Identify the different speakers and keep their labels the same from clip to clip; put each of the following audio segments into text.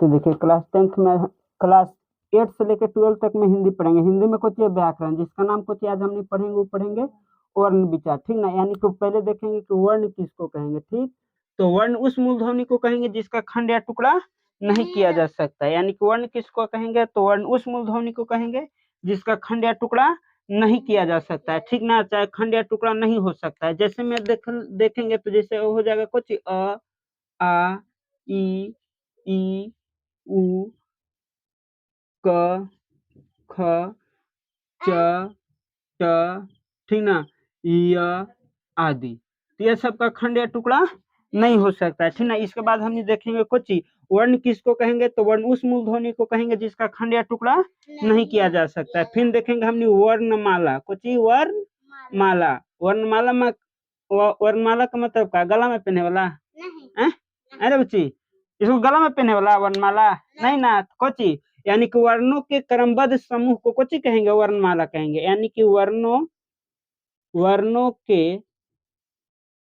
Speaker 1: तो देखिए क्लास 8 से लेकर 12 तक में हिंदी पढ़ेंगे। हिंदी में कुछ व्याकरण, जिसका नाम कुछ आज हम नहीं पढ़ेंगे, वो पढ़ेंगे वर्ण विचार, ठीक ना। यानी कि पहले देखेंगे कि वर्ण किसको कहेंगे, ठीक। तो वर्ण उस मूलध्वनि को कहेंगे जिसका खंड या टुकड़ा नहीं किया जा सकता। यानी कि वर्ण किसको कहेंगे, तो वर्ण उस मूलध्वनि को कहेंगे जिसका खंड या टुकड़ा नहीं किया जा सकता है, ठीक ना। चाहे खंड या टुकड़ा नहीं हो सकता है। जैसे में देखेंगे तो जैसे हो जाएगा कुछ अ, आ, ई, उ, क, ख, च, ट, ठीक ना, य आदि। तो यह सबका खंड या टुकड़ा नहीं हो सकता है, ठीक ना। इसके बाद हम देखेंगे कुछ वर्ण किसको कहेंगे, तो वर्ण उस मूलध्वनि को कहेंगे जिसका खंड या टुकड़ा नहीं किया जा सकता है। फिर देखेंगे हमने वर्णमाला, कुछ वर्णमाला। वर्णमाला में वर्णमाला का मतलब क्या, गला में पहने वाला? नहीं। अरे बच्ची, इसको गला में पहने वाला वर्णमाला नहीं ना। कुछ यानी कि वर्णों के क्रमबद्ध समूह को कुछ कहेंगे, वर्णमाला कहेंगे। यानी कि वर्णों के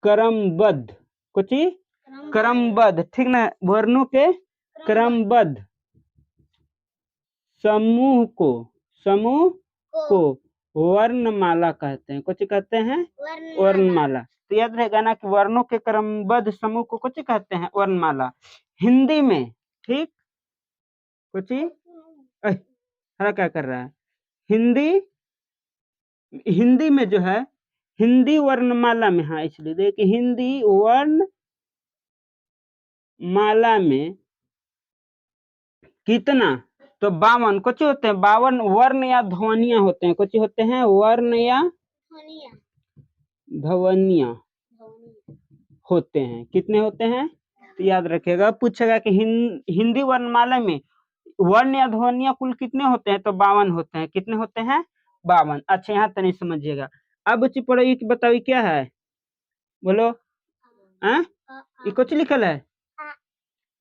Speaker 1: क्रमबद्ध, कुछ क्रमबद्ध, ठीक ना। वर्णों के क्रमबद्ध समूह को वर्णमाला कहते हैं। कुछ कहते हैं वर्णमाला। तो याद रहेगा ना कि वर्णों के क्रमबद्ध समूह को कुछ कहते हैं वर्णमाला। हिंदी में, ठीक, कुछ हरा क्या कर रहा है, हिंदी में जो है, हिंदी वर्णमाला में, हाँ इसलिए देखिए हिंदी वर्णमाला में कितना, तो 52 कुछ होते हैं, 52 वर्ण या ध्वनियां होते हैं। कुछ होते हैं वर्ण या ध्वनियां होते हैं। कितने होते हैं, तो याद रखिएगा, पूछेगा कि हिंदी वर्णमाला में वर्ण या ध्वनियां कुल कितने होते हैं, तो 52 होते हैं। कितने होते हैं, 52। अच्छा यहाँ तक नहीं समझिएगा। अब बच्ची पढ़ो, ये बताओ क्या है, बोलो। ये कुछ लिखल है,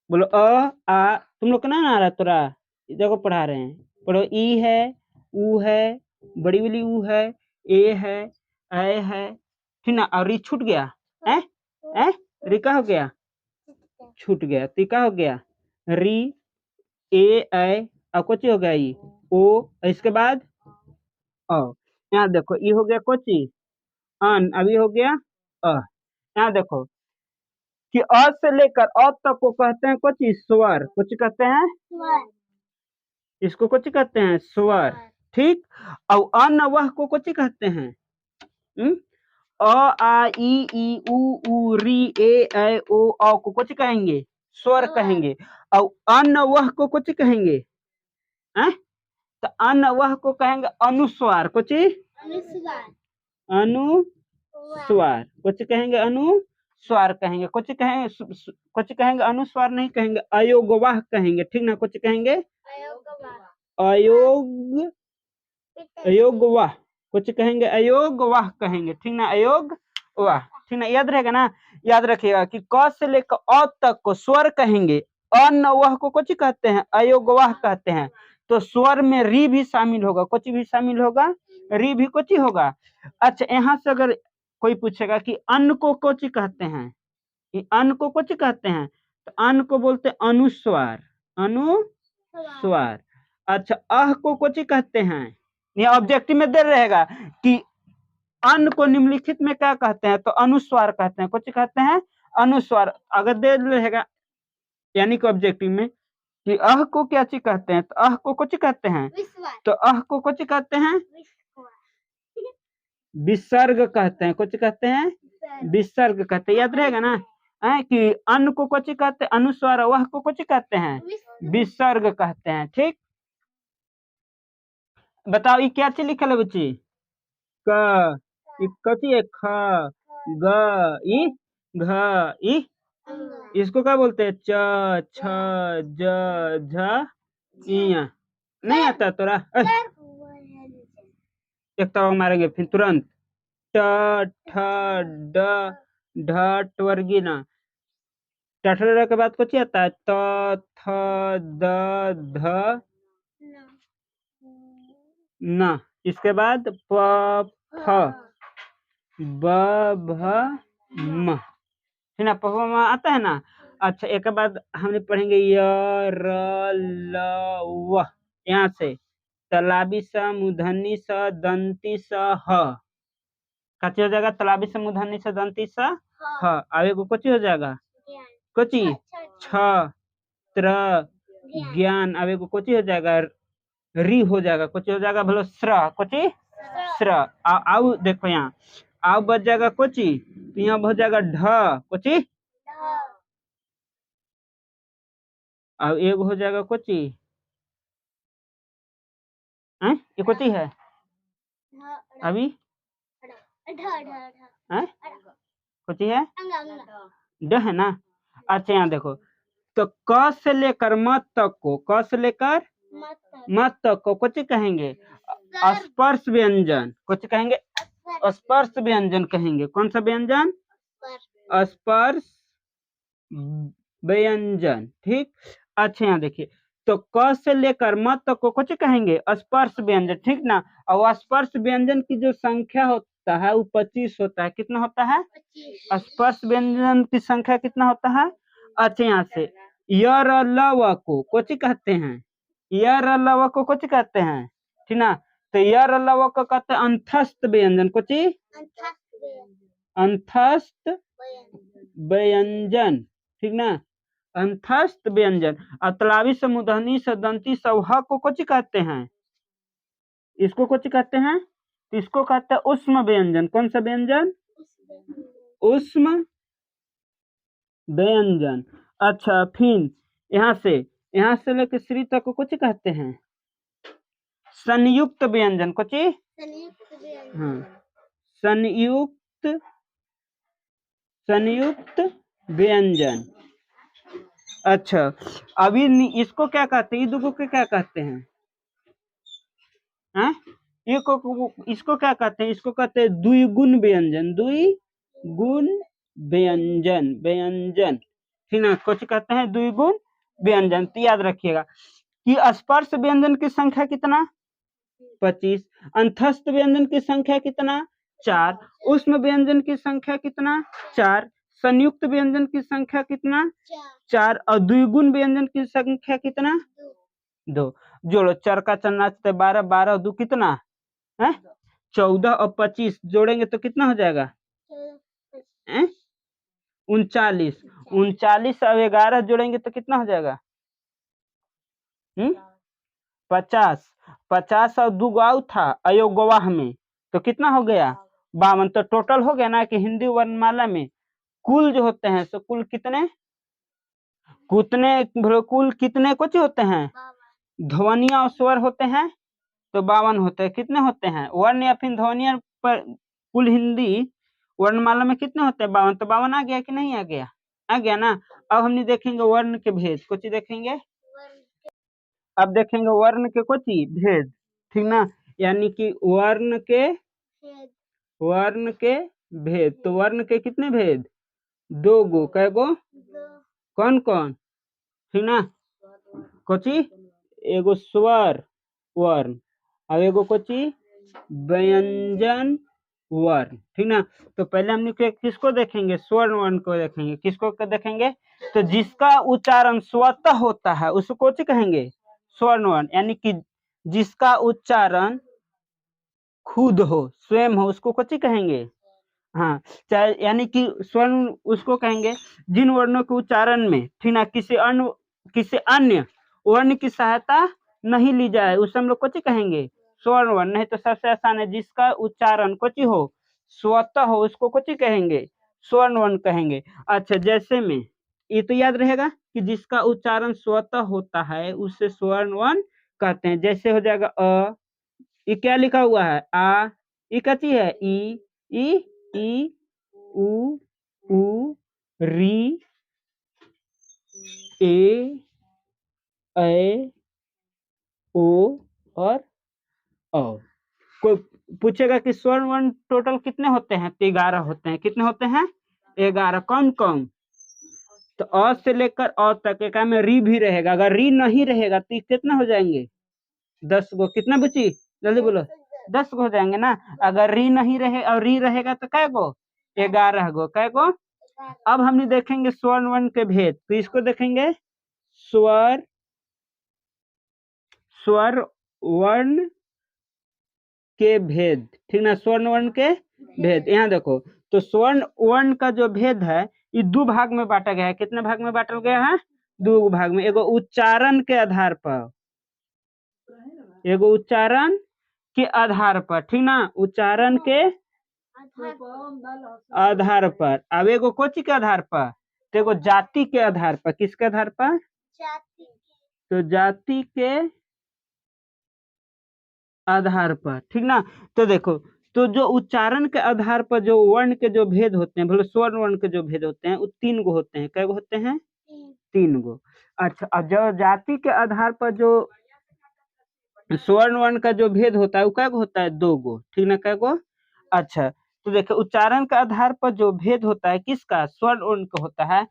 Speaker 1: बोलो आ। तुम लोग को ना आ रहा तोरा, देखो पढ़ा रहे हैं, पढ़ो। ई है, ऊ है, बड़ी वाली ऊ है, ए है, ऐ है, ठीक ना। और री छूट गया, री का हो गया, छूट गया। ती का हो गया, री, ए, ऐ, और कुछ हो गया ई, ओ। इसके बाद ओ। यहाँ देखो, ये हो गया कुछ अन, अभी हो गया अ। यहाँ देखो कि अ से लेकर अ तक को कहते हैं कुछ स्वर। कुछ कहते हैं, इसको कुछ कहते हैं स्वर, ठीक। और अन वह को कुछ कहते हैं अ, आ, ई, उ, री, ए, ऐ, ओ, औ को कुछ कहेंगे, स्वर कहेंगे। और अन वह को कुछ कहेंगे, तो अन वह को कहेंगे अनुस्वार। कुछ अनुस्वार, कुछ कहेंगे अनुस्वार कहेंगे। कुछ कहेंगे अनुस्वार नहीं कहेंगे, अयोगवाह कहेंगे, ठीक ना। कुछ कहेंगे अयोगवाह, कुछ कहेंगे अयोगवाह कहेंगे, ठीक ना। अयोगवाह, ठीक ना। याद रहेगा ना, याद रखिएगा कि क से लेकर अ तक को स्वर कहेंगे। अन वह को कुछ कहते हैं, अयोगवाह कहते हैं। तो स्वर में री भी शामिल होगा, कुछ भी शामिल होगा, री भी कुछ होगा। अच्छा यहाँ से अगर कोई पूछेगा कि अन्न को कुछ कहते हैं, अन्न को कुछ कहते हैं, तो अन्न को बोलते हैं अनुस्वार, अनुस्वार। अच्छा अह को कुछ कहते हैं, ये ऑब्जेक्टिव में दे रहेगा कि अन्न को निम्नलिखित में क्या कहते हैं, तो अनुस्वार कहते हैं। कुछ कहते हैं अनुस्वार, अगर दे रहेगा यानी कि ऑब्जेक्टिव में कि अह को क्या चीज कहते हैं, तो अह को कुछ कहते हैं, तो अह को कुछ कहते हैं विसर्ग कहते हैं। कुछ कहते हैं विसर्ग कहते हैं। याद रहेगा ना कि अन्न को कुछ कहते हैं अनुस्वार, वह को कुछ कहते हैं विसर्ग कहते हैं, ठीक। बताओ ये क्या चीज लिखल है बच्ची, क, कथी है, ख, ग, ई, घ, ई। इसको क्या बोलते हैं, च, छ, ज, झ, इया। नहीं आता तोरा, एक तो मारेंगे फिर तुरंत। ट, ठ, ड, ढ, टवर्गी ना। टठर के बाद कुछ आता है, त, थ, द, ध, न। इसके बाद प, फ, ब, भ, म, है ना। प, फ, म आता है ना। अच्छा, एक के बाद हमने पढ़ेंगे य र ल व, यहाँ से तलाबी स मूर्धनी स दंती स ह, कथी हो जाएगा? तलाबी स मूर्धनी स दंती स ह। अब एगो कथी हो जाएगा? कथी? छ त्र ज्ञान। अब एगो कथी हो जाएगा? री हो जाएगा। कथी हो जाएगा? बोलो श्र। कथी? श्र। आओ देखो यहाँ, आओ बच जाएगा कथी? तो यहाँ बच जाएगा ढ। कथी? अब एगो हो जाएगा कथी? ये कथी है अभी? कथी है? ड है ना? अच्छा यहाँ देखो, तो क से लेकर म तक को, क से लेकर म तक को कथी कहेंगे? स्पर्श व्यंजन। कथी कहेंगे? स्पर्श व्यंजन कहेंगे। कौन सा व्यंजन? स्पर्श व्यंजन। ठीक। अच्छा यहाँ देखिए, तो क से लेकर म तक को कथी कहेंगे? स्पर्श व्यंजन। ठीक ना? और स्पर्श व्यंजन की जो संख्या होता है वो 25 होता है। कितना होता है? स्पर्श व्यंजन की संख्या कितना होता है? अच्छा यहाँ से य र ल व को कथी कहते हैं? य र ल व को कथी कहते हैं? ठीक ना? तो य र ल व को कहते हैं अंतस्थ व्यंजन। कथी? अंतस्थ व्यंजन। ठीक ना? अंतस्थ व्यंजन। तलावी से मूर्धनी से दंती से ह को कथी कहते हैं? इसको कथी कहते हैं? इसको कहते हैं उष्म व्यंजन। कौन सा व्यंजन? उष्म व्यंजन। अच्छा, फिर यहाँ से लेकर श्री तक को कथी कहते हैं? संयुक्त व्यंजन। कथी? हाँ, संयुक्त व्यंजन। अच्छा, अभी इसको क्या कहते हैं? ये दुगो को क्या कहते हैं? इसको क्या कहते हैं? इसको कहते हैं द्विगुण व्यंजन। द्विगुण व्यंजन। व्यंजन। ठीक ना? कुछ कहते हैं द्विगुण व्यंजन। तो याद रखिएगा कि स्पर्श व्यंजन की संख्या कितना? 25। अंतस्थ व्यंजन की संख्या कितना? 4। उष्म व्यंजन की संख्या कितना? 4। संयुक्त व्यंजन की संख्या कितना? 4। और द्विगुण व्यंजन की संख्या कितना? 2। जोड़ो, चार का चन्ना 12, 12 2 कितना है? 14 और 25 जोड़ेंगे तो कितना हो जाएगा? 39। 39 और 11 जोड़ेंगे तो कितना हो जाएगा? 50। 50 और 2 गौ था अयोगवाह में, तो कितना हो गया? 52। तो टोटल हो गया ना कि हिंदी वर्णमाला में कुल जो होते हैं सो कुल कितने कुछ होते हैं? ध्वनिया और स्वर होते हैं तो 52 होते हैं। कितने होते हैं? वर्ण या फिर ध्वनिया पर कुल हिंदी वर्णमाला में कितने होते हैं? 52। तो 52 आ गया कि नहीं आ गया? आ गया ना? अब हमने देखेंगे वर्ण के भेद। कुछ देखेंगे, अब देखेंगे वर्ण के कुछ भेद। ठीक ना? यानी कि वर्ण के भेद। तो वर्ण के कितने भेद? 2 गो। कै गो? कौन कौन? ठीक ना? कोची? एगो स्वर वर्ण और एगो कोची? व्यंजन वर्ण। ठीक ना? तो पहले हम किसको देखेंगे? स्वर वर्ण को देखेंगे। किसको देखेंगे? तो जिसका उच्चारण स्वतः होता है उसको कोची कहेंगे? स्वर्ण वर्ण। यानी कि जिसका उच्चारण खुद हो, स्वयं हो, उसको कोची कहेंगे? हाँ, चाहे यानी कि स्वर्ण उसको कहेंगे जिन वर्णों के उच्चारण में, ठीक ना, किसी अन्य वर्ण की सहायता नहीं ली जाए उसे हम लोग कोची कहेंगे? स्वर्ण वर्ण। नहीं तो सबसे आसान है, जिसका उच्चारण कोची हो? स्वतः हो, उसको कोची कहेंगे? स्वर्ण वर्ण कहेंगे। अच्छा, जैसे में ये तो याद रहेगा कि जिसका उच्चारण स्वतः होता है उसे स्वर्ण वर्ण कहते हैं। जैसे हो जाएगा ये क्या लिखा हुआ है? आ। ये कची है? ई उ री ए ओ और औ। कोई पूछेगा कि स्वर्ण वर्ण टोटल कितने होते हैं? तो 11 होते हैं। कितने होते हैं? 11। कौन कौन? तो अ से लेकर अ तक एक में री भी रहेगा। अगर री नहीं रहेगा तो कितना हो जाएंगे? 10 गो। कितना बची? जल्दी बोलो। 10 गो हो जाएंगे ना? अगर री नहीं रहे और री रहेगा तो कै गो? 11 गो। कै गो? अब हमने देखेंगे स्वर्ण वर्ण के भेद, तो इसको देखेंगे स्वर वर्ण के भेद, ठीक ना, स्वर्ण वर्ण के भेद। यहाँ देखो, तो स्वर्ण वर्ण का जो भेद है ये दो भाग में बांटा गया है। कितने भाग में बांटा गया है? दो भाग में। एगो उच्चारण के आधार पर, एगो उच्चारण के आधार पर, ठीक ना, उच्चारण के आधार पर। अब एगो कोची के आधार पर, तो एगो जाति के आधार पर। किसके आधार पर? तो जाति के आधार पर, ठीक ना। तो देखो, तो जो उच्चारण के आधार पर जो वर्ण के जो भेद होते हैं, बोले स्वर्ण वर्ण के जो भेद होते हैं, वो 3 गो होते हैं। कै गो होते हैं? 3 गो। अच्छा, और जो जाति के आधार पर जो स्वर्ण वर्ण का जो भेद होता है वो कै गो होता है? 2 गो, ठीक ना, कै गो? अच्छा, तो देखो उच्चारण के आधार पर जो भेद होता है किसका? स्वर्ण वर्ण का होता है,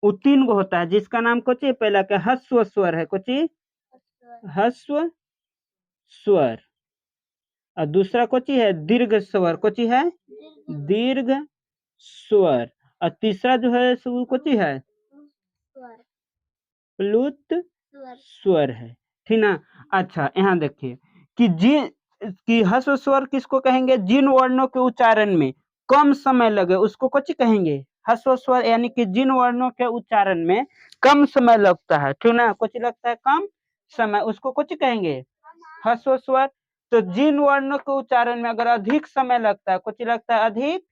Speaker 1: वो 3 गो होता है, जिसका नाम कोची? पहला का ह्रस्व स्वर है, कोची? ह्रस्व स्वर। और दूसरा कोची है? दीर्घ स्वर। कोची है? दीर्घ स्वर। और तीसरा जो है वो कोची है? प्लुत स्वर है, ठीक ना। अच्छा, यहाँ देखिए कि ह्रस्व स्वर किसको कहेंगे? जिन वर्णों के उच्चारण में कम समय लगे उसको कोची कहेंगे? ह्रस्व स्वर। यानी कि जिन वर्णों के उच्चारण में कम समय लगता है, ठीक ना, कोची लगता है? कम समय, उसको कोची कहेंगे? ह्रस्व स्वर। तो जिन वर्णों के उच्चारण में अगर अधिक समय लगता है, कुछ लगता है अधिक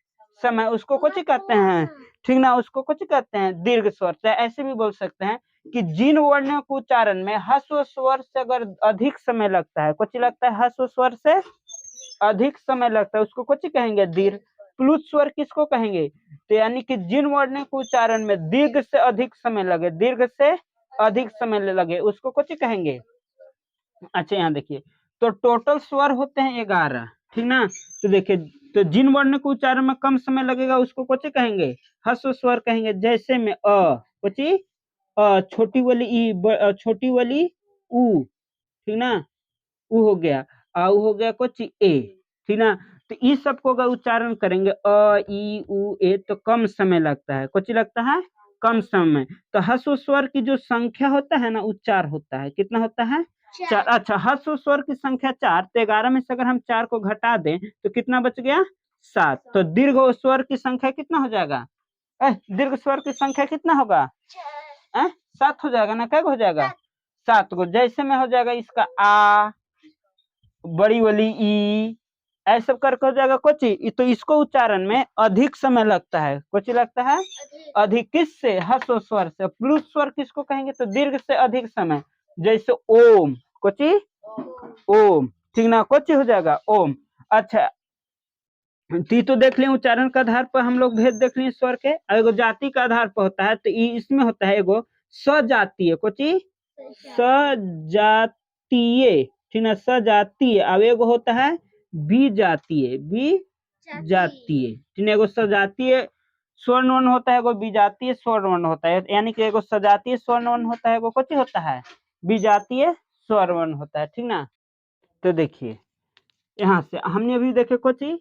Speaker 1: समय, उसको कुछ कहते हैं, ठीक ना, उसको कुछ कहते हैं दीर्घ स्वर। चाहे ऐसे भी बोल सकते हैं कि जिन वर्णों के उच्चारण में ह्रस्व स्वर से अगर अधिक समय लगता है, कुछ लगता है ह्रस्व स्वर से अधिक समय लगता है, उसको कुछ कहेंगे? दीर्घ। प्लुत स्वर किसको कहेंगे? तो यानी कि जिन वर्णों के उच्चारण में दीर्घ से अधिक समय लगे, दीर्घ से अधिक समय लगे, उसको कुछ कहेंगे। अच्छा, यहाँ देखिए, तो टोटल स्वर होते हैं 11, ठीक ना। तो देखिए, तो जिन वर्ण के उच्चारण में कम समय लगेगा उसको कोची कहेंगे? ह्रस्व स्वर कहेंगे। जैसे में कोची? छोटी वाली ई, छोटी वाली ऊ, ठीक ना, ऊ हो गया, ऊ हो गया कोची? ए, ठीक ना। तो इस सबको अगर उच्चारण करेंगे ई ऊ ए, तो कम समय लगता है। कोची लगता है? कम समय। तो ह्रस्व स्वर की जो संख्या होता है ना, उच्चार होता है, कितना होता है? 4। अच्छा, ह्रस्व स्वर की संख्या 4, तो 11 में से अगर हम 4 को घटा दें तो कितना बच गया? 7। तो दीर्घ स्वर की संख्या कितना हो जाएगा? दीर्घ स्वर की संख्या कितना होगा? 7 हो जाएगा ना, क्या हो जाएगा? 7 गो। जैसे में हो जाएगा इसका आ, बड़ी वाली ई, ऐसा करके हो जाएगा कोची। तो इसको उच्चारण में अधिक समय लगता है, कोची लगता है? अधिक। किससे? ह्रस्व स्वर से। प्लुत स्वर किसको कहेंगे? तो दीर्घ से अधिक समय। जैसे ओम, कोची? ओम, ठीक ना, कोची हो जाएगा? ओम। अच्छा, तो देख लें उच्चारण के आधार पर हम लोग भेद देख लें स्वर के। एगो जाति के आधार पर होता है, तो इसमें होता है एगो सजातीय, कोची? सजातीय, ठीक ना, सजातीय। अब एगो होता है विजातीय, विजातीय, ठीक ना। एगो सजातीय स्वर्ण वर्ण होता है, एगो विजातीय स्वर्ण वर्ण होता है। यानी कि एगो सजातीय स्वर्ण वर्ण होता है, एगो कोची होता है? विजातीय स्वर्ण वर्ण होता है, ठीक ना। तो देखिए, यहाँ से हमने अभी देखे कोची?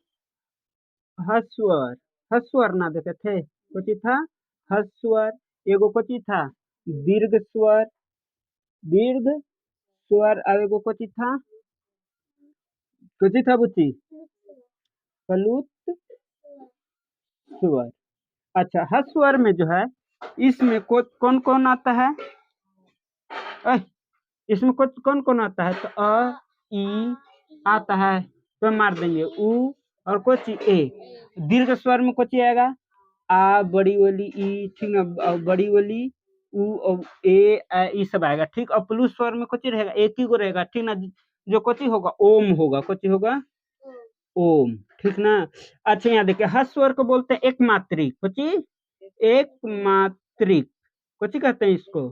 Speaker 1: हस्वर, हस्वर ना देखे थे, कोची था? हस्वर। एगो कोची था? दीर्घ स्वर, दीर्घ स्वर। अब एगो कोची था? कोची था बुच्ची? प्लुत स्वर। अच्छा, हस्वर में जो है इसमें कौन कौन आता है? इसमें कौन कौन आता है? तो ई आता है, तो मार देंगे ऊ, और कोची? ए। दीर्घ स्वर में कोची आएगा? आ, बड़ी वाली ई, ठीक ना, बड़ी वाली ऊ और ए, ये सब आएगा, ठीक। और प्लुत स्वर में कोची रहेगा? एक ही को रहेगा, ठीक ना, जो कोची होगा? ओम होगा, कोची होगा? ओम, ठीक ना। अच्छा, यहाँ देखिए, ह्रस्व स्वर को बोलते हैं एक मात्रिक, कोची? एक मात्रिक, कोची कहते हैं इसको?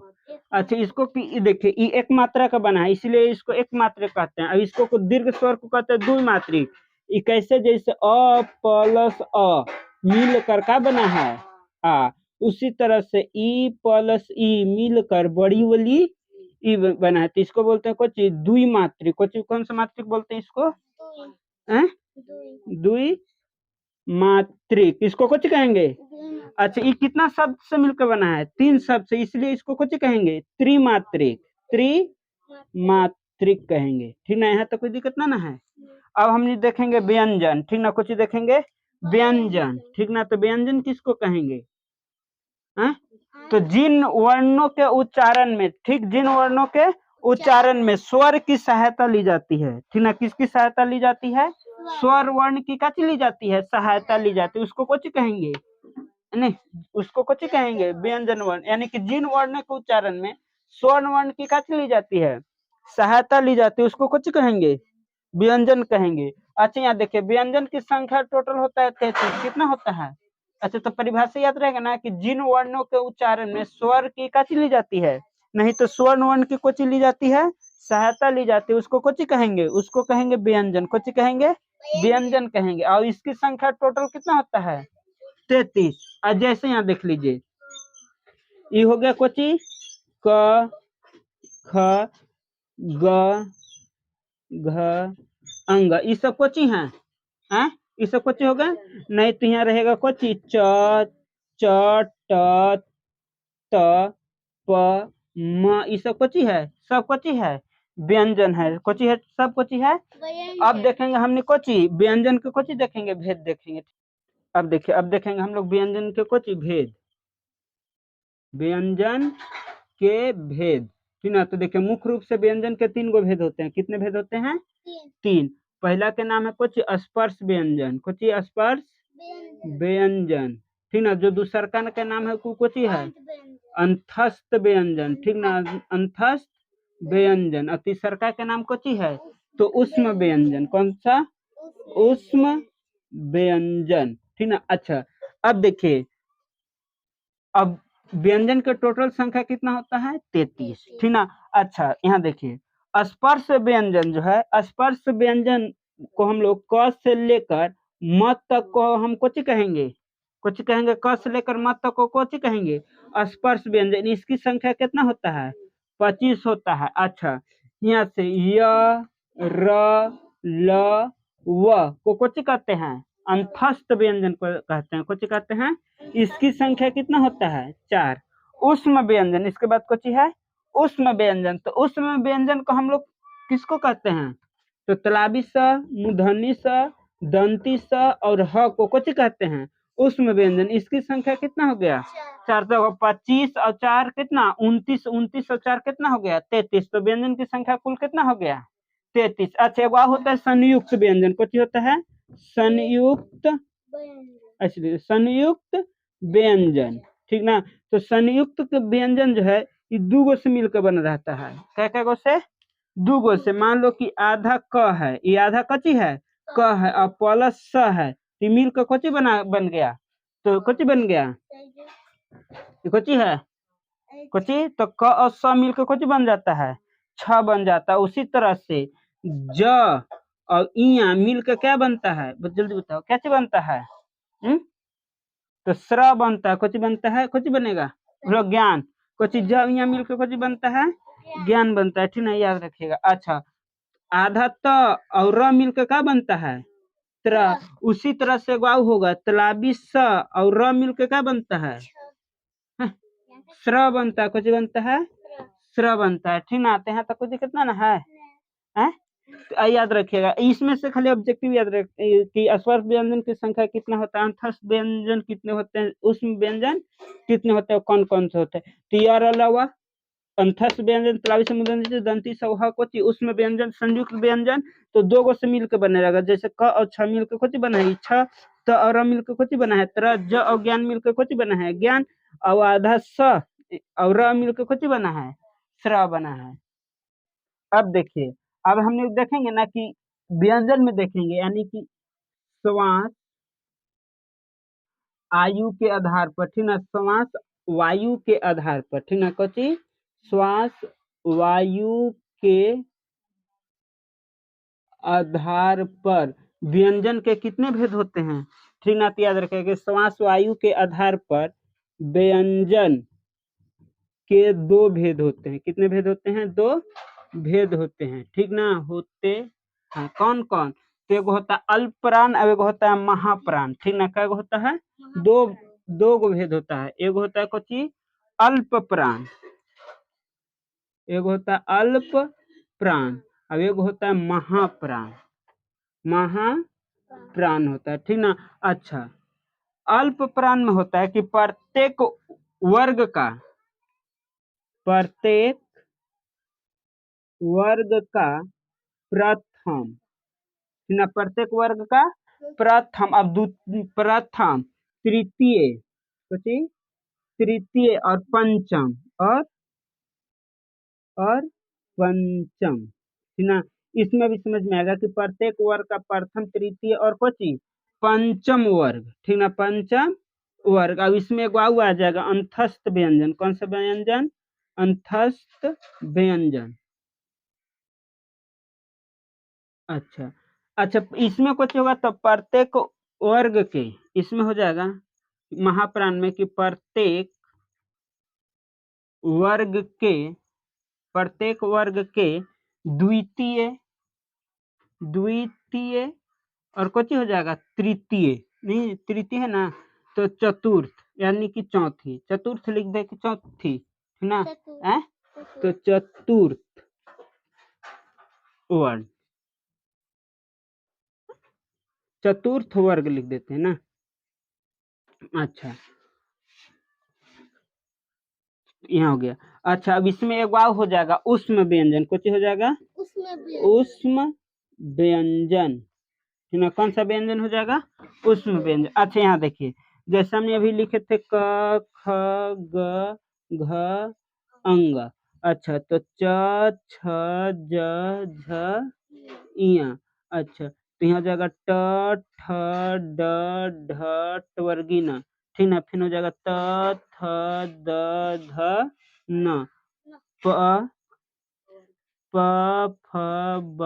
Speaker 1: अच्छा, इसको देखिए, ये एक मात्रा का बना है, इसलिए इसको एक मात्रिक कहते हैं। अब इसको दीर्घ स्वर को कहते हैं द्विमात्रिक। ये कैसे? जैसे अ प्लस अ मिलकर का बना है? आ। उसी तरह से ई प्लस ई मिलकर बड़ी वाली ई बना है, तो इसको बोलते हैं कोची? द्विमात्रिक। कोची? कौन सा मात्रिक बोलते हैं इसको? द्वि मात्रिक, इसको कुछ कहेंगे। अच्छा, ये कितना शब्द से मिलकर बना है? 3 शब्द से, इसलिए इसको कुछ कहेंगे त्रिमात्रिक। त्रिमात्रिक कहेंगे, ठीक ना। यहाँ तक कोई दिक्कत ना है। अब हम देखेंगे व्यंजन, ठीक ना, कुछ देखेंगे व्यंजन, ठीक ना। तो व्यंजन किसको कहेंगे? हाँ? तो जिन वर्णों के उच्चारण में, ठीक, जिन वर्णों के उच्चारण में स्वर की सहायता ली जाती है, ठीक ना। किसकी सहायता ली जाती है? स्वर वर्ण की क्या ली जाती है? सहायता ली जाती है, उसको कुछ कहेंगे नहीं, उसको कुछ कहेंगे व्यंजन वर्ण। यानी कि जिन वर्ण के उच्चारण में स्वर्ण वर्ण की क्या ली जाती है? सहायता ली जाती है, उसको कुछ कहेंगे? व्यंजन कहेंगे। अच्छा, यहाँ देखिए, व्यंजन की संख्या टोटल होता है 33। कितना होता है? अच्छा, तो परिभाषा याद रहेगा ना कि जिन वर्णों के उच्चारण में स्वर की क्या ली जाती है? नहीं तो स्वर्ण वर्ण की कुछ ली जाती है? सहायता ली जाती है, उसको कुछ कहेंगे? उसको कहेंगे व्यंजन। कुछ कहेंगे? व्यंजन कहेंगे। और इसकी संख्या टोटल कितना होता है? 33। और जैसे यहाँ देख लीजिए, ये हो गया कोची, क, ख, ग, घ, अंग, ये सब कोची हैं? हैं? ये सब कोची हो गए? नहीं तो यहाँ रहेगा कोची, च, ट, त, प, म, ये सब कोची है? सब कोची है? व्यंजन है। कोची है? सब कोची है। अब देखेंगे हमने कोची व्यंजन के कोची देखेंगे, भेद देखेंगे। अब देखिए, अब देखेंगे हम लोग व्यंजन के कोची भेद, व्यंजन के भेद, ठीक ना। तो देखिए, मुख्य रूप से व्यंजन के 3 गो भेद होते हैं। कितने भेद होते हैं? 3। पहला के नाम है कुछ स्पर्श व्यंजन, कुछ स्पर्श व्यंजन, ठीक ना। जो दूसरका के नाम है कुछ है अंतस्थ व्यंजन, ठीक ना, अंतस्थ व्यंजन। और तीसरका के नाम कुछ है तो उष्म व्यंजन। कौन सा? उष्म व्यंजन, ठीक ना। अच्छा, अब देखिए, अब व्यंजन के टोटल संख्या कितना होता है? 33, ठीक ना। अच्छा, यहाँ देखिए, स्पर्श व्यंजन जो है, स्पर्श व्यंजन को हम लोग क से लेकर म तक को हम कुछ कहेंगे, कुछ कहेंगे। क से लेकर म तक को कुछ कहेंगे स्पर्श व्यंजन। इसकी संख्या कितना होता है? 25 होता है। अच्छा, यहाँ से य, र, ल, व को कुछ कहते हैं? अंतस्थ व्यंजन को कहते हैं। कुछ कहते हैं। इसकी संख्या कितना होता है? 4। उष्म व्यंजन, इसके बाद कुछ है उष्म व्यंजन। तो उष्म व्यंजन को हम लोग किसको कहते हैं? तो तलाबी स, मूर्धनी स, दंती स और ह को कुछ कहते हैं? उष्म व्यंजन। इसकी संख्या कितना हो गया? 4। तो 25 और 4 कितना? 29। 29 और 4 कितना हो गया? 33। तो व्यंजन की संख्या कुल कितना हो गया? 33। अच्छा, एक और होता है संयुक्त व्यंजन। कुछ होता है? संयुक्त, अच्छा, संयुक्त व्यंजन, ठीक ना। तो संयुक्त व्यंजन जो है, ये 2 गो से मिलकर बना रहता है। क्या क्या गो से? 2 गो से। मान लो कि आधा क है, ये आधा कची है? क है, और प्लस स है, तो मिलकर कची बन गया? तो कची बन गया? ये कची है? कची। तो क और स मिलकर कची बन जाता है? 6 बन जाता है। उसी तरह से ज और इया मिलकर क्या बनता है? जल्दी बताओ, क्या चीज बनता है? तो स्र बनता है। कुछ बनता है? कुछ बनेगा? लोग ज्ञान। कुछ जब यहाँ मिलकर कुछ बनता है? ज्ञान बनता है, ठीक ना, याद रखिएगा। अच्छा, आधा त और र मिलकर क्या बनता है? त्र। उसी तरह से वाव होगा, तलाबी स और र मिलकर क्या बनता है? स्र बनता है। कुछ बनता है? स्र बनता है, ठीक ना। आते हैं तो कुछ कितना ना है? तो याद रखिएगा, इसमें से खाली ऑब्जेक्टिव याद रख कि स्पर्श व्यंजन की संख्या कितना होता है, अंतस्थ व्यंजन कितने होते हैं, उष्म व्यंजन कितने होते हैं, कौन कौन से होते हैं। तो यार अलावा अंतस्थ व्यंजन, तलावी समुद्र, दंती सौहा कोची, उष्म व्यंजन, संयुक्त व्यंजन, तो 2 गो से मिलकर बने रहेगा। जैसे क और छ मिलकर कुछ बना है छ, त और मिलकर कुछ बना है त्र, ज और ज्ञान मिलकर कुछ बना है ज्ञान, और आधा स और र मिलकर कुछ बना है स्र बना है। अब देखिए, अब हम लोग देखेंगे ना कि व्यंजन में देखेंगे, यानी कि श्वास आयु के आधार पर, ठीक ना, श्वास वायु के आधार पर, ठीक ना, कची श्वास वायु के आधार पर व्यंजन के कितने भेद होते हैं, ठीक ना। तो याद रखेंगे, श्वास वायु के आधार पर व्यंजन के 2 भेद होते हैं। कितने भेद होते हैं? 2 भेद होते हैं, ठीक ना, होते हैं। कौन कौन? तो एगो होता है अल्प प्राण और एगो होता है महाप्राण, ठीक ना। क्या होता है? दो दो गो भेद होता है। एगो होता है कोची अल्प प्राण, एगो होता है अल्प प्राण, अब एगो होता है महाप्राण, महाप्राण होता है, ठीक ना। अच्छा, अल्प प्राण में होता है कि प्रत्येक वर्ग का प्रथम, ना प्रत्येक वर्ग का प्रथम, अब प्रथम, तृतीय, सोचिए, तृतीय और पंचम और पंचम, ठीक ना। इसमें भी समझ में आएगा कि प्रत्येक वर्ग का प्रथम, तृतीय और कोची पंचम वर्ग, ठीक ना, पंचम वर्ग। अब इसमें एक वाव आ जाएगा अंतस्थ व्यंजन। कौन सा व्यंजन? अंतस्थ व्यंजन। अच्छा अच्छा, इसमें कुछ होगा तो प्रत्येक वर्ग के, इसमें हो जाएगा महाप्राण में कि वर्ग के प्रत्येक वर्ग के द्वितीय, द्वितीय और कुछ हो जाएगा तृतीय, नहीं तृतीय है ना, तो चतुर्थ यानी कि चौथी, चतुर्थ लिख दे कि चौथी, है ना, है तो चतुर्थ वर्ग, चतुर्थ वर्ग लिख देते हैं ना। अच्छा, यहाँ हो गया। अच्छा, अब इसमें एक वाव हो जाएगा उष्म व्यंजन, कुछ हो जाएगा उष्म व्यंजन, है ना। कौन सा व्यंजन हो जाएगा? उष्म व्यंजन। अच्छा, यहाँ देखिए, जैसे हमने अभी लिखे थे क ख ग घ अंग। अच्छा, तो च छ ज झ इया। अच्छा, तो यहाँ हो जाएगा ट ठ ड ढ टवर्गीना, ठीक ना। फिर हो जाएगा त थ द ध न, प प फ ब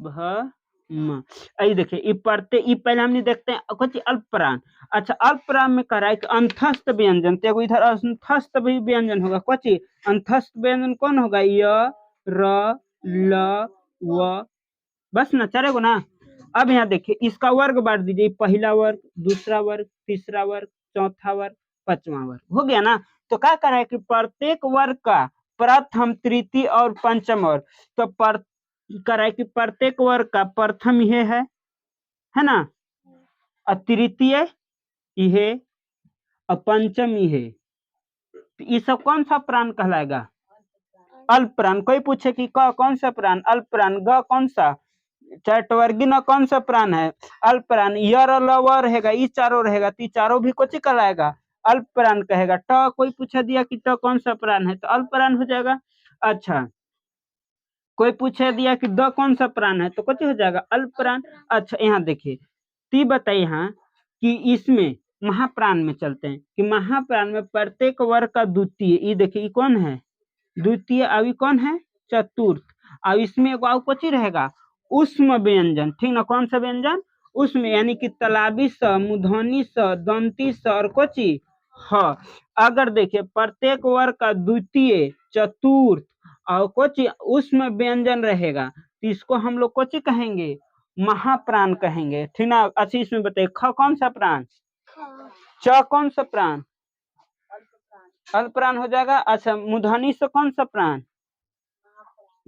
Speaker 1: भ म। आई देखिए, ई पहले हमने देखते हैं कुछ अल्प प्राण। अच्छा, अल्प प्राण में कह रहा है कि अंतस्थ व्यंजन, तो एगो इधर अंतस्थ भी व्यंजन होगा। कुछ अंतस्थ व्यंजन कौन होगा? य र ल व, बस ना, चलेगा ना। अब यहाँ देखिए, इसका वर्ग बांट दीजिए, पहला वर्ग, दूसरा वर्ग, तीसरा वर्ग, चौथा वर्ग, पांचवा वर्ग, हो गया ना। तो क्या कर रहा है कि प्रत्येक वर्ग का प्रथम, तृतीय और पंचम वर्ग, तो कर रहा है कि प्रत्येक वर्ग का प्रथम ये है ना, और तृतीय ये और पंचम ये, तो ये सब कौन सा प्राण कहलाएगा? अल्प प्राण। कोई पूछे कि क कौन सा प्राण? अल्प प्राण। ग कौन सा? चटवर्गीय कौन सा प्राण है? अल्प प्राण। यर ल व रहेगा, ये चारों रहेगा, तो चारों भी कुछ कहलाएगा? अल्प प्राण कहेगा। ट कोई पूछा दिया कि ट कौन सा प्राण है, तो अल्प प्राण हो जाएगा। अच्छा, कोई पूछे दिया कि द कौन सा प्राण है, तो कुछ हो जाएगा अल्प प्राण। अच्छा, यहाँ देखिए, ती बताइए यहाँ कि इसमें महाप्राण में चलते हैं कि महाप्राण में प्रत्येक वर्ग का द्वितीय, ये देखिए, ये कौन है? द्वितीय। अभी कौन है? चतुर्थ। अब इसमें एगो कुछ ही रहेगा उष्म व्यंजन, ठीक ना। कौन सा व्यंजन? उष्म, यानी कि तलाबी स, मूर्धनी स, दंती स और कोची ह। अगर देखिए प्रत्येक वर्ग का द्वितीय, चतुर्थ और कोची उष्म व्यंजन रहेगा, तो इसको हम लोग कोची कहेंगे? महाप्राण कहेंगे, ठीक ना। अच्छा, इसमें बताइए, ख कौन सा प्राण? च कौन सा प्राण? अल्प प्राण हो जाएगा। अच्छा, मूर्धनी से कौन सा प्राण?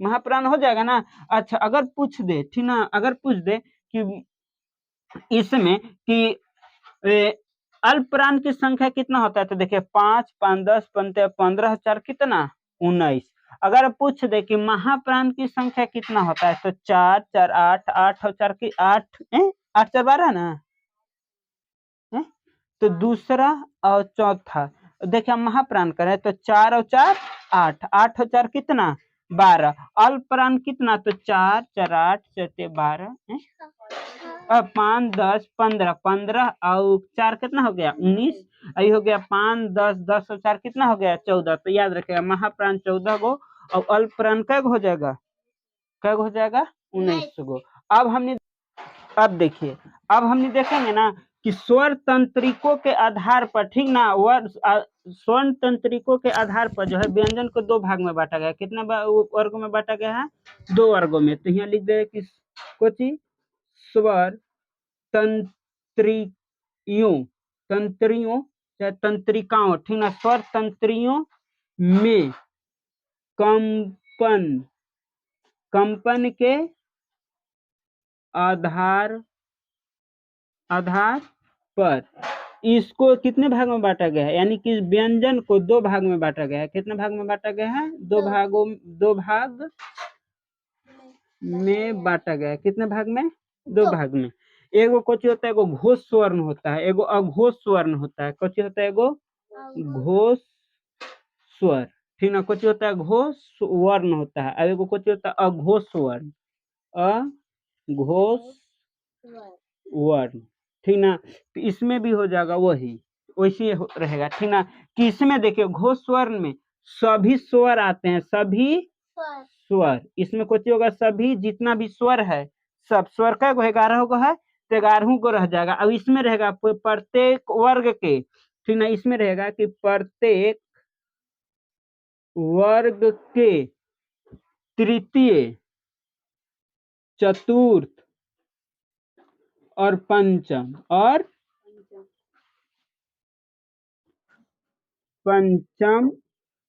Speaker 1: महाप्राण हो जाएगा ना। अच्छा, अगर पूछ दे, ठीक ना, अगर पूछ दे कि इसमें कि अल्प प्राण की संख्या कितना होता है, तो देखिए 5 5 10 15 4 कितना 19। अगर पूछ दे कि महाप्राण की संख्या कितना होता है, तो 4 4 8 8 और 4 की 8, 8 4 12 ना, तो दूसरा और चौथा, देखिए हम महाप्राण करें तो 4 और 4 8, 8 और 4 कितना 12। अल्प प्राण कितना, तो 4 4 8 4 12, 5 10 15, 15 और 4 कितना हो गया 19। यही हो गया 5 10 10 और 4 कितना हो गया 14। तो याद रखेगा महाप्राण 14 गो और अल्प प्राण कै गो हो जाएगा? कै गो हो जाएगा? 19 गो। अब देखिए, अब हमने देखेंगे ना कि स्वर तंत्रिकों के आधार पर, ठीक ना, स्वर्ण तंत्रिकों के आधार पर जो है व्यंजन को दो भाग में बांटा गया। कितने वर्गों में बांटा गया है? 2 वर्गों में। तो यहाँ लिख दे कि कोची स्वर तंत्रियों या तंत्रिकाओं, ठीक ना, स्वर तंत्रियों में कंपन के आधार पर इसको कितने भाग में बांटा गया है, यानी कि व्यंजन को दो भाग में बांटा गया है। कितने भाग में बांटा गया है? दो भाग में बांटा गया है। कितने भाग में? दो भाग में। एगो कोची होता है, एगो घोष स्वर्ण होता है, एगो अघोष स्वर्ण होता है। कोची होता है? एगो घोष स्वर, ठीक ना, कोची होता है? घोष वर्ण होता है। एगो कोची होता है? अघोष स्वर्ण, अघोष वर्ण, ठीक ना। तो इसमें भी हो जाएगा वही, वैसे रहेगा, ठीक ना। कि इसमें देखिए घोष स्वर्ण में सभी स्वर आते हैं, सभी स्वर। इसमें कुछ होगा, सभी जितना भी स्वर है सब स्वर का 11 होगा है, तो 11 को रह जाएगा। अब इसमें रहेगा प्रत्येक वर्ग के, ठीक ना, इसमें रहेगा कि प्रत्येक वर्ग के तृतीय, चतुर्थ और पंचम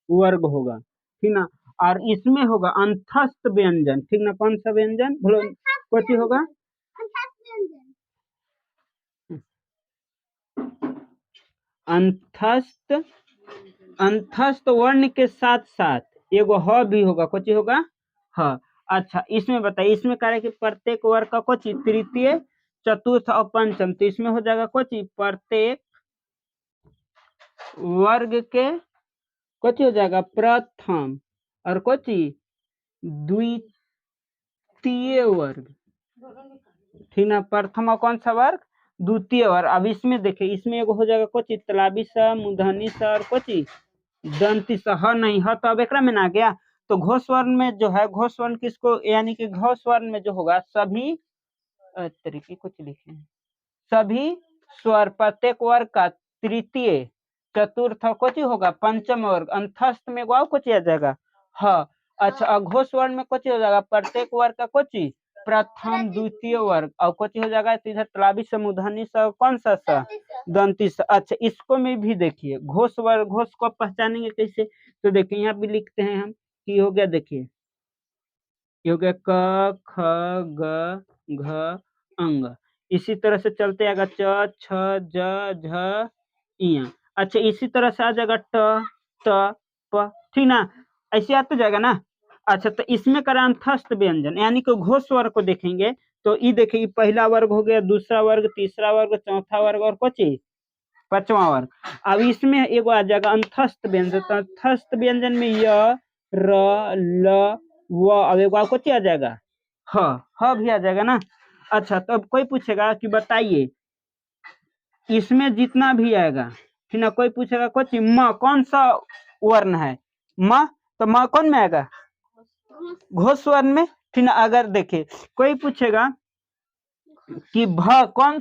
Speaker 1: वर्ग होगा, ठीक ना। और इसमें होगा अंतस्थ व्यंजन, ठीक ना। कौन सा व्यंजन बोलो? कुछ होगा अंतस्थ वर्ण के साथ साथ एगो ह भी होगा। कुछ होगा ह। अच्छा, इसमें बताइए, इसमें कह रहे कि प्रत्येक वर्ग का कुछ तृतीय, चतुर्थ और पंचम, तो इसमें हो जाएगा कुछ प्रत्येक वर्ग के कुछ हो जाएगा प्रथम और कुछ द्वितीय वर्ग, ठीक ना। प्रथम और कौन सा वर्ग? द्वितीय वर्ग। अब इसमें देखिए, इसमें एगो हो जाएगा कुछ तालबी सा, मूर्धनी सा और कुछ दंती सा। ह नहीं, ह तो अब एकरा में ना गया। तो घोष वर्ण में जो है, घोष वर्ण किसको, यानी कि घोष वर्ण में जो होगा सभी तरीके कुछ लिखे हैं, सभी स्वर प्रत्येक वर्ग का तृतीय, चतुर्थ कुछ होगा, पंचम वर्ग, अंतस्थ में वाव कुछ आ जाएगा हाँ। अच्छा, अघोष वर्ण में कुछ हो जाएगा प्रत्येक वर्ग का कुछ प्रथम, द्वितीय वर्ग, और कुछ हो जाएगा इधर तलाबी से, मूर्धनी से, कौन सा सा, दंती से। अच्छा, इसको में भी देखिए घोष वर्ग, घोष को पहचानेंगे कैसे? तो देखिए यहाँ भी लिखते हैं हम कि हो गया, देखिए ये हो गया क ख ग घ अंग। इसी तरह से चलते आएगा च छ ज झ इया। अच्छा, इसी तरह से आ जाएगा ट त प, ठीक ना, ऐसे आते जाएगा ना। अच्छा, तो इसमें करा अंतस्थ व्यंजन, यानी कि घोष स्वर को देखेंगे तो ये देखिए, पहला वर्ग हो गया, दूसरा वर्ग, तीसरा वर्ग, चौथा वर्ग और कुछ पांचवा वर्ग। अब इसमें एगो आ जाएगा अंतस्थ व्यंजन। तो अंतस्थ व्यंजन में य र ल व, अब एगो कुछ आ जाएगा ह भी आ जाएगा ना। अच्छा, तो अब कोई पूछेगा कि बताइए इसमें जितना भी आएगा, ठीक ना, कोई पूछेगा कुछ म कौन सा वर्ण है, म तो म कौन में आएगा? घोष वर्ण में, ठीक ना। अगर देखे कोई पूछेगा कि भ कौन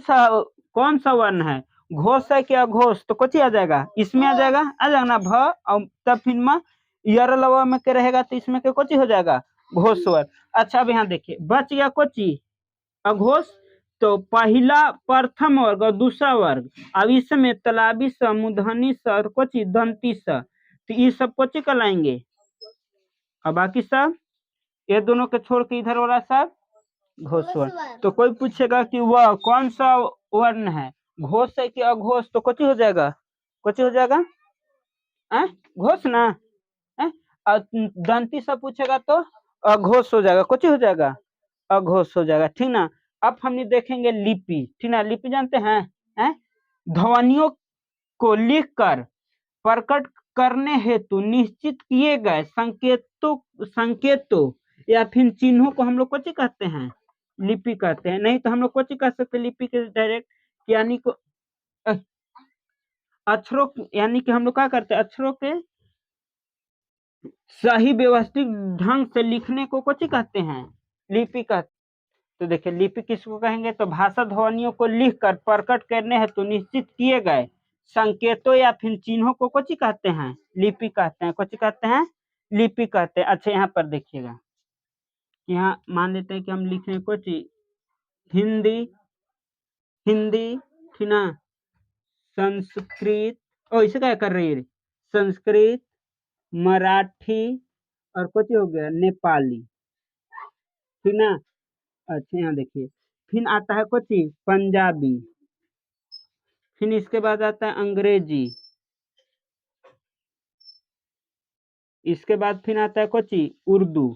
Speaker 1: सा वर्ण है, घोष है कि अघोष, तो कुछ आ जाएगा, इसमें आ जाएगा ना भ, और तब फिर म यर लवा में के रहेगा, तो इसमें के कुछ हो जाएगा घोष स्वर। अच्छा, अब यहाँ देखिए बच गया कुछ अघोष, तो पहला प्रथम वर्ग और दूसरा वर्ग। अब इसमें तालबी स, मूर्धनी स और कुछ दंती स, तो ये सब कुछ कहलाएंगे। और बाकी सब ये दोनों के छोड़ के इधर वाला सब घोष वर्ण। तो कोई पूछेगा कि वह कौन सा वर्ण है, घोष है कि अघोष, तो कुछ हो जाएगा, कुछ हो जाएगा घोष ना। दंती से पूछेगा तो अघोष हो जाएगा, कुछ हो जाएगा, अघोष हो जाएगा, ठीक ना। अब हम देखेंगे लिपि, ठीक ना। लिपि जानते हैं ध्वनियों को लिखकर प्रकट करने हेतु निश्चित किए गए संकेतों या फिर चिन्हों को हम लोग कुछ कहते हैं, लिपि कहते हैं। नहीं तो हम लोग कुछ कह सकते लिपि के डायरेक्ट, यानी को अक्षरों, यानी कि हम लोग क्या करते हैं, अक्षरों के सही व्यवस्थित ढंग से लिखने को कुछ कहते हैं, लिपि कहते। तो देखिए लिपि किसको कहेंगे, तो भाषा ध्वनियों को लिखकर प्रकट करने हेतु निश्चित किए गए संकेतों या फिर चिन्हों को कुछ कहते हैं, लिपि कहते हैं, कुछ कहते हैं, लिपि कहते हैं। अच्छा, यहाँ पर देखिएगा, यहाँ मान लेते हैं कि हम लिख रहे हैं कुछ हिंदी, हिंदी, ठीक ना, संस्कृत, ओ इसे क्या कर रही है, संस्कृत, मराठी और कुछ हो गया नेपाली, ठीक ना। अच्छा यहाँ देखिए, फिर आता है कुछ पंजाबी, फिर इसके बाद आता है अंग्रेजी, इसके बाद फिर आता है कुछ उर्दू,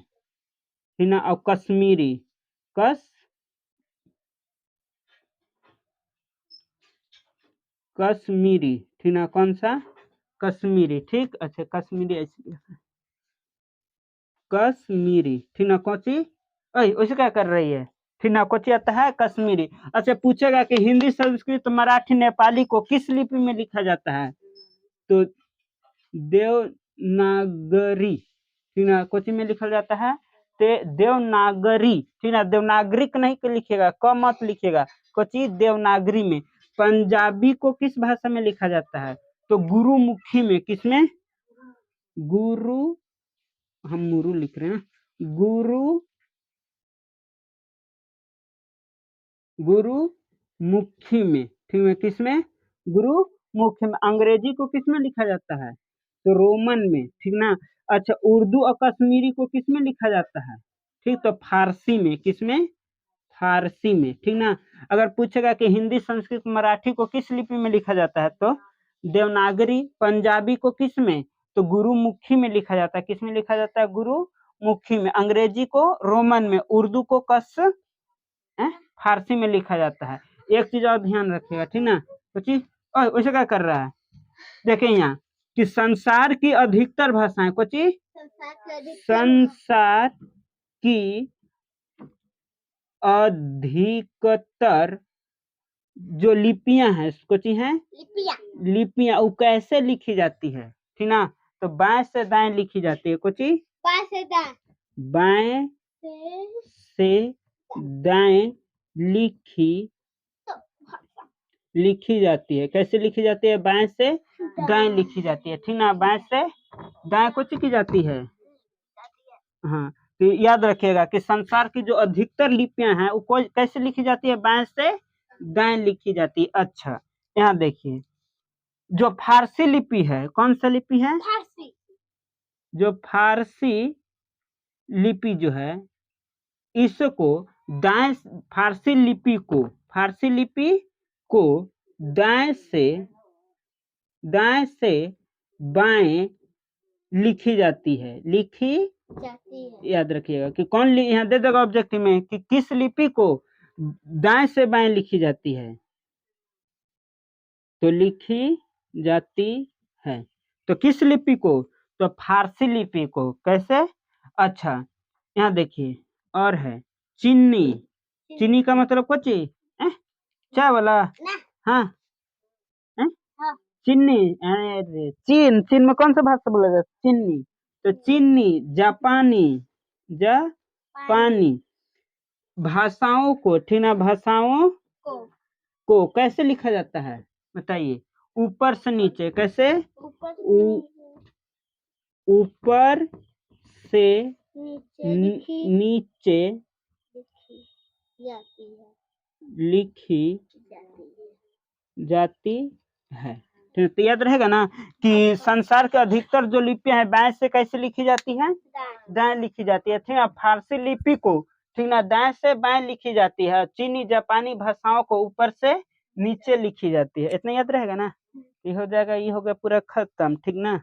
Speaker 1: ठीक ना, और कश्मीरी, कस कश्मीरी, ठीक ना, कौन सा, कश्मीरी, ठीक। अच्छा कश्मीरी कश्मीरी, ठीक ना, कोची, वैसे क्या कर रही है, ठीक ना, कोची आता है कश्मीरी। अच्छा पूछेगा कि हिंदी, संस्कृत, मराठी, नेपाली को किस लिपि में लिखा जाता है, तो देवनागरी, ठीक ना, कोची में लिखा जाता है, देवनागरी, ठीक ना, देवनागरिक नहीं के लिखेगा, क मत लिखेगा, कोची देवनागरी में। पंजाबी को किस भाषा में लिखा जाता है, तो गुरुमुखी में, किसमें, गुरु, हम मुरु लिख रहे हैं, गुरुमुखी में, ठीक है, किसमें, गुरुमुखी में। अंग्रेजी को किसमें लिखा जाता है, तो रोमन में, ठीक ना। अच्छा उर्दू और कश्मीरी को किसमें लिखा जाता है, ठीक, तो फारसी में, किसमें, फारसी में, ठीक ना। अगर पूछेगा कि हिंदी, संस्कृत, मराठी को किस लिपि में लिखा जाता है, तो देवनागरी। पंजाबी को किस में, तो गुरुमुखी में लिखा जाता है, किसमें लिखा जाता है, गुरुमुखी में। अंग्रेजी को रोमन में, उर्दू को फारसी में लिखा जाता है। एक चीज और ध्यान रखिएगा, ठीक ना, तो चीज वैसे क्या कर रहा है, देखिए यहाँ कि संसार की अधिकतर भाषाएं, कुछ संसार की अधिकतर जो लिपियां हैं, कुछ हैं लिपियां, वो कैसे लिखी जाती है, ठीक ना, तो बाएं से दाएं लिखी जाती है, कुछ बाएं से दाएं लिखी जाती है, कैसे लिखी जाती है, बाएं से दाएं लिखी जाती है, ठीक ना, बाएं से दाएं कुछ की जाती है। हाँ तो याद रखिएगा कि संसार की जो अधिकतर लिपियां हैं वो कैसे लिखी जाती है, बाएं से दाएं लिखी जाती है। अच्छा यहाँ देखिए, जो फारसी लिपि है, कौन सा लिपि है, फारसी, जो फारसी लिपि जो है, इसको दाएं, फारसी लिपि को दाएं से बाएं लिखी जाती है, याद रखिएगा कि कौन, यहाँ दे देगा ऑब्जेक्टिव में कि किस लिपि को दाएं से बाएं लिखी जाती है, तो लिखी जाती है, तो किस लिपि को, तो फारसी लिपि को, कैसे। अच्छा यहाँ देखिए और है चीनी, चीनी का मतलब कुछ चाय वाला, हाँ चीनी, अरे चीन, चीन में कौन सा भाषा बोला जाता है, चीनी, तो चीनी, जापानी भाषाओं को, ठीक ना, भाषाओं को कैसे लिखा जाता है, बताइए, ऊपर से नीचे, कैसे, ऊपर से नीचे लिखी जाती है, ठीक, तो याद रहेगा ना कि संसार के अधिकतर जो लिपियां हैं बाएं से कैसे लिखी जाती है, दाएं लिखी जाती है, ठीक है। फारसी लिपि को, ठीक ना, दाएं से बाएं लिखी जाती है। चीनी जापानी भाषाओं को ऊपर से नीचे लिखी जाती है। इतना याद रहेगा ना, ये हो जाएगा, ये हो गया पूरा खत्म, ठीक ना।